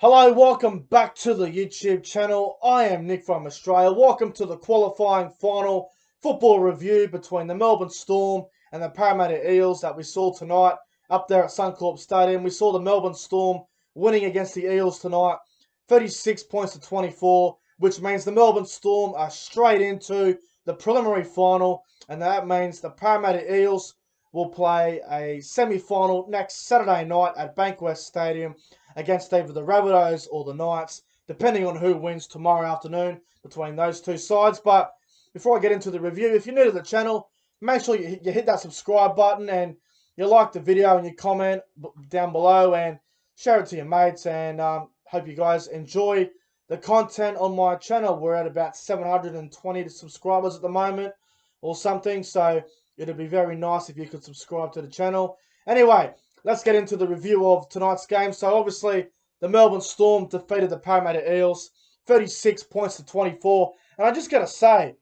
Hello, welcome back to the YouTube channel. I am Nick from Australia. Welcome to the qualifying final football review between the Melbourne Storm and the Parramatta Eels that we saw tonight up there at Suncorp Stadium. We saw the Melbourne Storm winning against the Eels tonight, 36 points to 24, which means the Melbourne Storm are straight into the preliminary final, and that means the Parramatta Eels will play a semi-final next Saturday night at Bankwest Stadium against either the Rabbitohs or the Knights, depending on who wins tomorrow afternoon between those two sides. But before I get into the review, if you're new to the channel, make sure you hit that subscribe button and you like the video and you comment down below and share it to your mates. And hope you guys enjoy the content on my channel. We're at about 720 subscribers at the moment or something, so it'd be very nice if you could subscribe to the channel. Anyway, let's get into the review of tonight's game. So obviously, the Melbourne Storm defeated the Parramatta Eels, 36 points to 24. And I just got to say,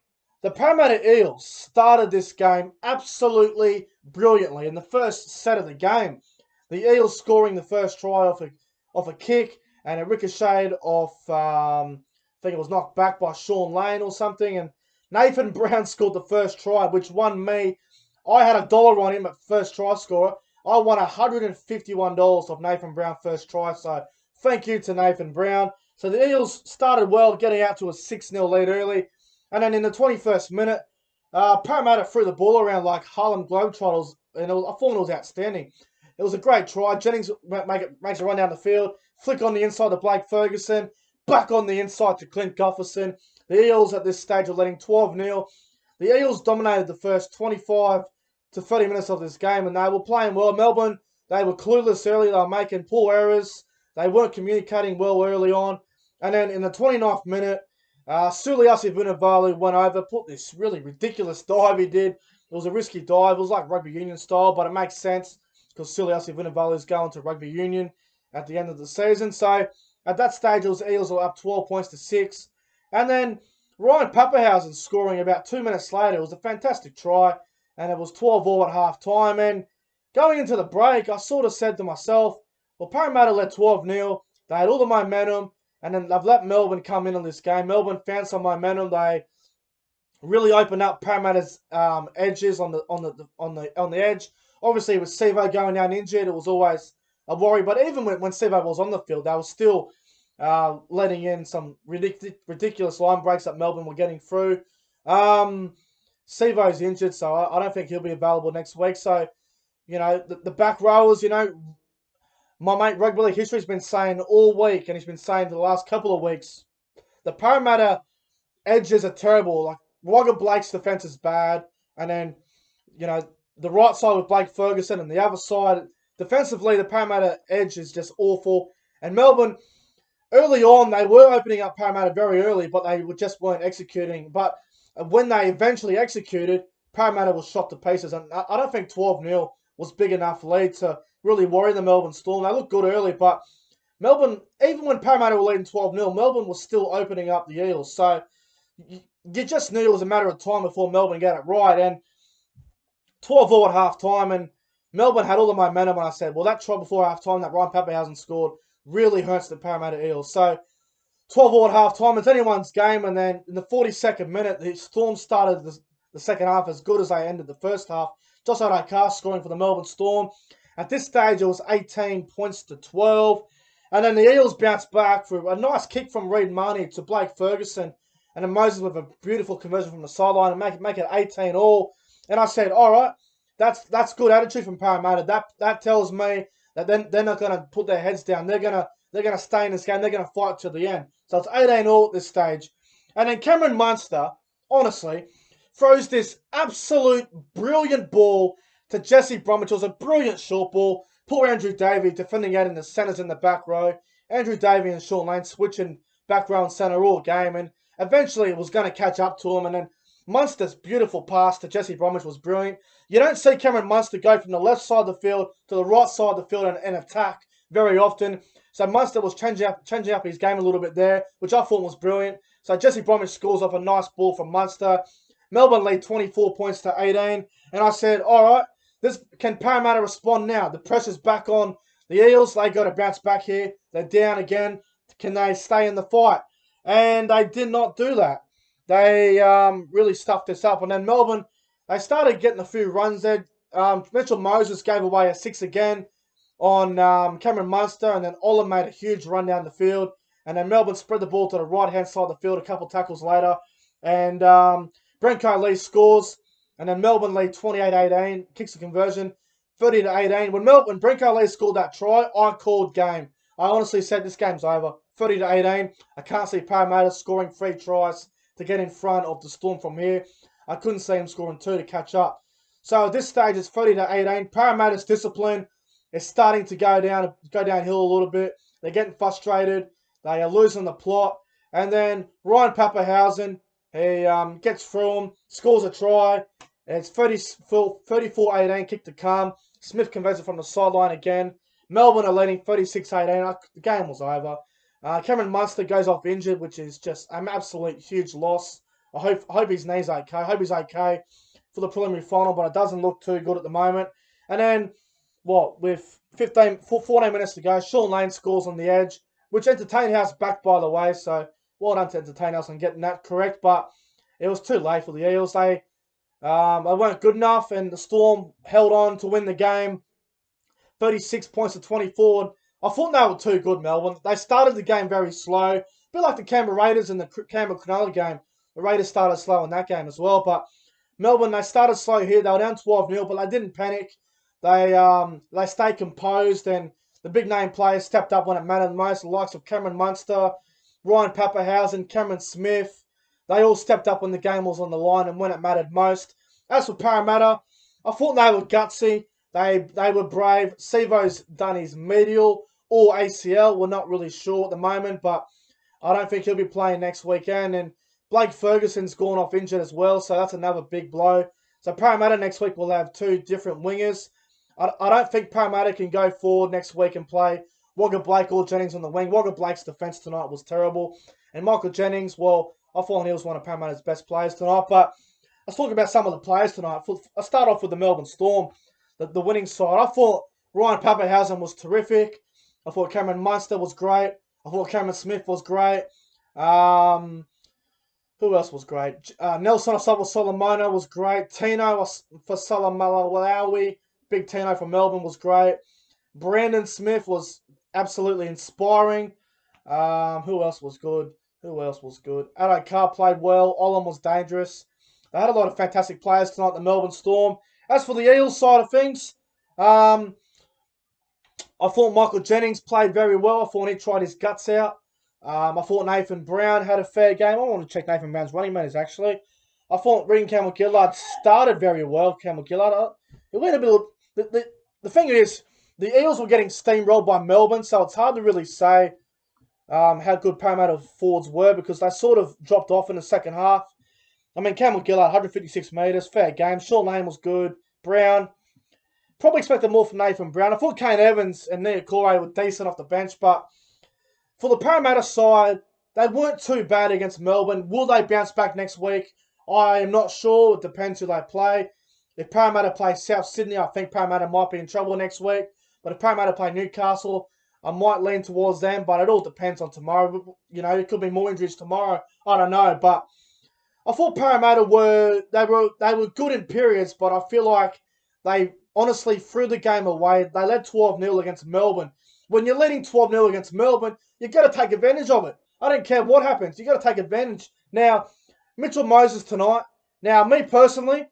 the Parramatta Eels started this game absolutely brilliantly in the first set of the game. The Eels scoring the first try off a kick, and it ricocheted off, I think it was knocked back by Sean Lane or something. And Nathan Brown scored the first try, which won me. I had $1 on him at first try scorer. I won $151 off Nathan Brown first try, so thank you to Nathan Brown. So the Eels started well, getting out to a 6-0 lead early. And then in the 21st minute, Parramatta threw the ball around like Harlem Globetrotters, and I thought it was outstanding. It was a great try. Jennings makes a run down the field, flick on the inside to Blake Ferguson, back on the inside to Clint Gutherson. The Eels at this stage are leading 12-0. The Eels dominated the first 25 to 30 minutes of this game, and they were playing well. Melbourne, they were clueless early. They were making poor errors. They weren't communicating well early on. And then in the 29th minute, Suliasi Vunivalu went over, put this really ridiculous dive he did. It was a risky dive. It was like rugby union style, but it makes sense because Suliasi Vunivalu is going to rugby union at the end of the season. So at that stage, it was Eels were up 12 points to 6. And then Ryan Papenhuyzen scoring about 2 minutes later. It was a fantastic try, and it was 12-all at half-time. And going into the break, I sort of said to myself, well, Parramatta led 12-0. They had all the momentum, and then they've let Melbourne come in on this game. Melbourne found some momentum. They really opened up Parramatta's edges on the edge. Obviously, with Sivo going down injured, it was always a worry. But even when Sivo was on the field, they were still letting in some ridiculous line breaks that Melbourne were getting through. Sivo's injured, so I don't think he'll be available next week. So, you know, the back rowers, you know, my mate Rugby League History's been saying all week, and he's been saying for the last couple of weeks, the Parramatta edges are terrible. Like, Wagga Blake's defence is bad, and then, you know, the right side with Blake Ferguson and the other side, defensively, the Parramatta edge is just awful. And Melbourne, early on, they were opening up Parramatta very early, but they just weren't executing. But when they eventually executed, Parramatta was shot to pieces. And I don't think 12-0 was big enough lead to really worry the Melbourne Storm. They looked good early, but Melbourne, even when Parramatta were leading 12-0, Melbourne was still opening up the Eels. So you just knew it was a matter of time before Melbourne got it right. And 12-all at half-time, and Melbourne had all the momentum, and I said, well, that try before half-time that Ryan Papenhuyzen scored really hurts the Parramatta Eels. So 12-all at half-time, it's anyone's game, and then in the 42nd minute, the Storm started the second half as good as they ended the first half. Josh Adokar scoring for the Melbourne Storm. At this stage, it was 18 points to 12. And then the Eels bounced back for a nice kick from Reid Marnie to Blake Ferguson. And then Moses with a beautiful conversion from the sideline and make it 18-all. And I said, all right, that's good attitude from Parramatta. That tells me that they're not going to put their heads down. They're gonna stay in this game. They're going to fight to the end. So it's 18-all at this stage. And then Cameron Munster, honestly, throws this absolute brilliant ball to Jesse Bromwich. It was a brilliant short ball. Poor Andrew Davey defending out in the centres in the back row. Andrew Davey and Sean Lane switching back row and centre all game. And eventually it was going to catch up to him. And then Munster's beautiful pass to Jesse Bromwich was brilliant. You don't see Cameron Munster go from the left side of the field to the right side of the field and attack very often. So Munster was changing up his game a little bit there, which I thought was brilliant. So Jesse Bromwich scores off a nice ball from Munster. Melbourne lead 24 points to 18. And I said, all right, can Parramatta respond now? The pressure's back on the Eels. They got to bounce back here. They're down again. Can they stay in the fight? And they did not do that. They really stuffed this up. And then Melbourne, they started getting a few runs there. Mitchell Moses gave away a 6 again on Cameron Munster, and then Olam made a huge run down the field. And then Melbourne spread the ball to the right-hand side of the field a couple tackles later. And Brenko Lee scores. And then Melbourne lead 28-18, kicks the conversion, 30-18. When Brenko Lee scored that try, I called game. I honestly said this game's over. 30-18. I can't see Parramatta scoring 3 tries to get in front of the Storm from here. I couldn't see him scoring 2 to catch up. So at this stage, it's 30-18. Parramatta's discipline is starting to go downhill a little bit. They're getting frustrated. They are losing the plot. And then Ryan Papenhuyzen, he gets through him, scores a try. It's 34-18, kick to come. Smith converts it from the sideline again. Melbourne are leading 36-18. The game was over. Cameron Munster goes off injured, which is just an absolute huge loss. I hope his knee's okay. I hope he's okay for the preliminary final, but it doesn't look too good at the moment. And then, with 14 minutes to go, Sean Lane scores on the edge, which entertained House back, by the way. So, well done to Entertain House on getting that correct, but it was too late for the Eels. They weren't good enough, and the Storm held on to win the game, 36 points to 24. I thought they were too good, Melbourne. They started the game very slow, a bit like the Canberra Raiders in the Canberra Cronulla game. The Raiders started slow in that game as well, but Melbourne, they started slow here. They were down 12-0, but they didn't panic. They stayed composed, and the big name players stepped up when it mattered most. The likes of Cameron Munster, Ryan Papenhuyzen, Cameron Smith. They all stepped up when the game was on the line and when it mattered most. As for Parramatta, I thought they were gutsy. They were brave. Sivo's done his medial or ACL. We're not really sure at the moment, but I don't think he'll be playing next weekend. And Blake Ferguson's gone off injured as well, so that's another big blow. So Parramatta next week will have 2 different wingers. I don't think Parramatta can go forward next week and play Wagga Blake or Jennings on the wing. Wagga Blake's defence tonight was terrible. And Michael Jennings, well, I thought he was one of Parramatta's best players tonight. But let's talk about some of the players tonight. I'll start off with the Melbourne Storm, the winning side. I thought Ryan Papenhuyzen was terrific. I thought Cameron Munster was great. I thought Cameron Smith was great. Who else was great? Nelson Solomona was great. Tino for Salamalawi. Big Tino from Melbourne was great. Brandon Smith was absolutely inspiring. Who else was good? Addo Carr played well. Olam was dangerous. They had a lot of fantastic players tonight, the Melbourne Storm. As for the Eels side of things, I thought Michael Jennings played very well. I thought he tried his guts out. I thought Nathan Brown had a fair game. I want to check Nathan Brown's running mates, actually. I thought Regan Campbell-Gillard started very well. Campbell-Gillard, it went a bit. The thing is, the Eels were getting steamrolled by Melbourne, so it's hard to really say how good Parramatta forwards were because they sort of dropped off in the second half. I mean, Campbell-Gillard, 156 metres, fair game. Sean Lane was good. Brown, probably expected more from Nathan Brown. I thought Kane Evans and Nia Corey were decent off the bench, but for the Parramatta side, they weren't too bad against Melbourne. Will they bounce back next week? I am not sure. It depends who they play. If Parramatta play South Sydney, I think Parramatta might be in trouble next week. But if Parramatta play Newcastle, I might lean towards them. But it all depends on tomorrow. You know, it could be more injuries tomorrow. I don't know. But I thought Parramatta were good in periods, but I feel like they honestly threw the game away. They led 12-0 against Melbourne. When you're leading 12-0 against Melbourne, you've got to take advantage of it. I don't care what happens. You've got to take advantage. Now, Mitchell Moses tonight. Now, me personally,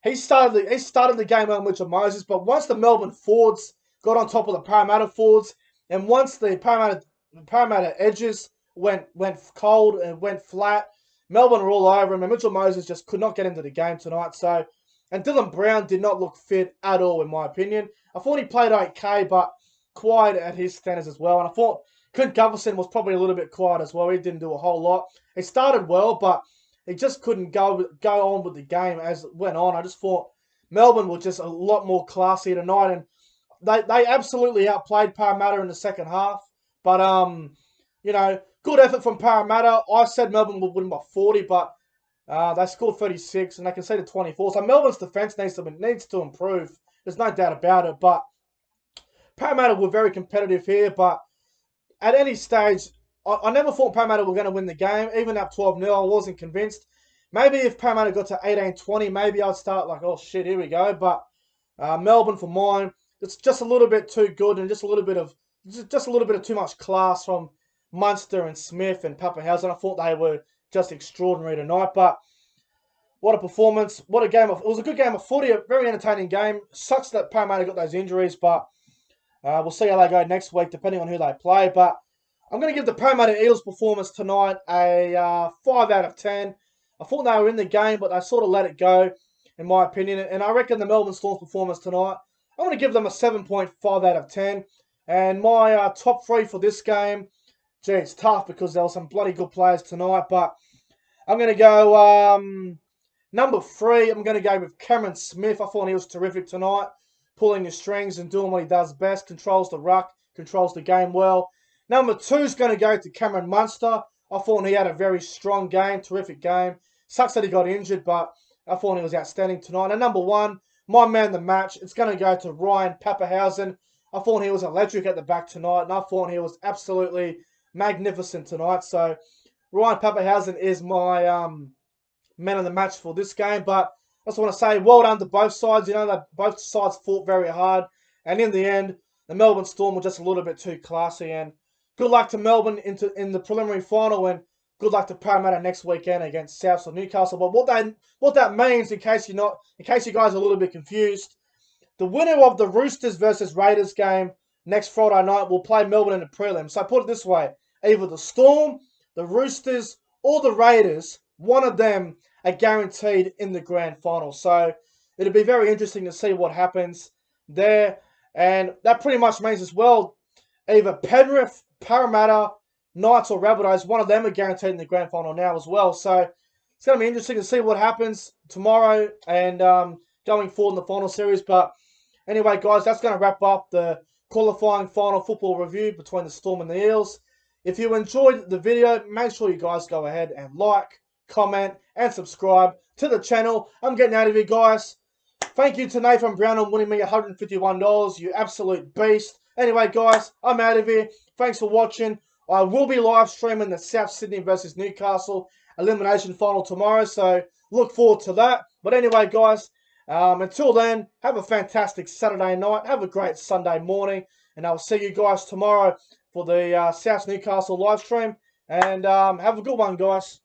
he started the game on Mitchell Moses, but once the Melbourne forwards got on top of the Parramatta forwards, and once the Parramatta edges went cold and went flat, Melbourne were all over him, and Mitchell Moses just could not get into the game tonight. So, and Dylan Brown did not look fit at all, in my opinion. I thought he played okay, but quiet at his standards as well. And I thought Clint Gutherson was probably a little bit quiet as well. He didn't do a whole lot. He started well, but he just couldn't go on with the game as it went on. I just thought Melbourne were just a lot more classy tonight, and they absolutely outplayed Parramatta in the second half. But you know, good effort from Parramatta. I said Melbourne would win by 40, but they scored 36 and they conceded 24. So Melbourne's defence needs to improve. There's no doubt about it. But Parramatta were very competitive here, but at any stage, I never thought Parramatta were going to win the game, even up 12-0. I wasn't convinced. Maybe if Parramatta got to 18-20, maybe I'd start like, oh shit, here we go. But Melbourne for mine, it's just a little bit too good and just a little bit of too much class from Munster and Smith and Pappenhausen. I thought they were just extraordinary tonight. But what a performance! What a game! It was a good game of footy, a very entertaining game. Sucks that Parramatta got those injuries, but we'll see how they go next week, depending on who they play. But I'm going to give the Parramatta Eels performance tonight a 5 out of 10. I thought they were in the game, but they sort of let it go, in my opinion. And I reckon the Melbourne Storm's performance tonight, I'm going to give them a 7.5 out of 10. And my top 3 for this game, gee, it's tough because there were some bloody good players tonight. But I'm going to go number 3. I'm going to go with Cameron Smith. I thought he was terrific tonight, pulling the strings and doing what he does best. Controls the ruck, controls the game well. Number 2 is going to go to Cameron Munster. I thought he had a very strong game, terrific game. Sucks that he got injured, but I thought he was outstanding tonight. And number 1, my man of the match, it's going to go to Ryan Pappenhausen. I thought he was electric at the back tonight, and I thought he was absolutely magnificent tonight. So Ryan Pappenhausen is my man of the match for this game. But I just want to say well done to both sides. You know, that both sides fought very hard. And in the end, the Melbourne Storm were just a little bit too classy. And good luck to Melbourne in the preliminary final, and good luck to Parramatta next weekend against Souths or Newcastle. But what that means, in case you guys are a little bit confused, the winner of the Roosters versus Raiders game next Friday night will play Melbourne in the prelim. So put it this way: either the Storm, the Roosters, or the Raiders, one of them are guaranteed in the grand final. So it'll be very interesting to see what happens there. And that pretty much means as well, either Penrith, Parramatta, Knights or Rabbitohs, one of them are guaranteed in the grand final now as well. So it's going to be interesting to see what happens tomorrow and going forward in the final series. But anyway, guys, that's going to wrap up the qualifying final football review between the Storm and the Eels. If you enjoyed the video, make sure you guys go ahead and like, comment, and subscribe to the channel. I'm getting out of here, guys. Thank you to Nathan Brown on winning me $151. You absolute beast. Anyway, guys, I'm out of here. Thanks for watching. I will be live streaming the South Sydney versus Newcastle elimination final tomorrow, so look forward to that. But anyway, guys, until then, have a fantastic Saturday night. Have a great Sunday morning, and I'll see you guys tomorrow for the South Newcastle live stream. And have a good one, guys.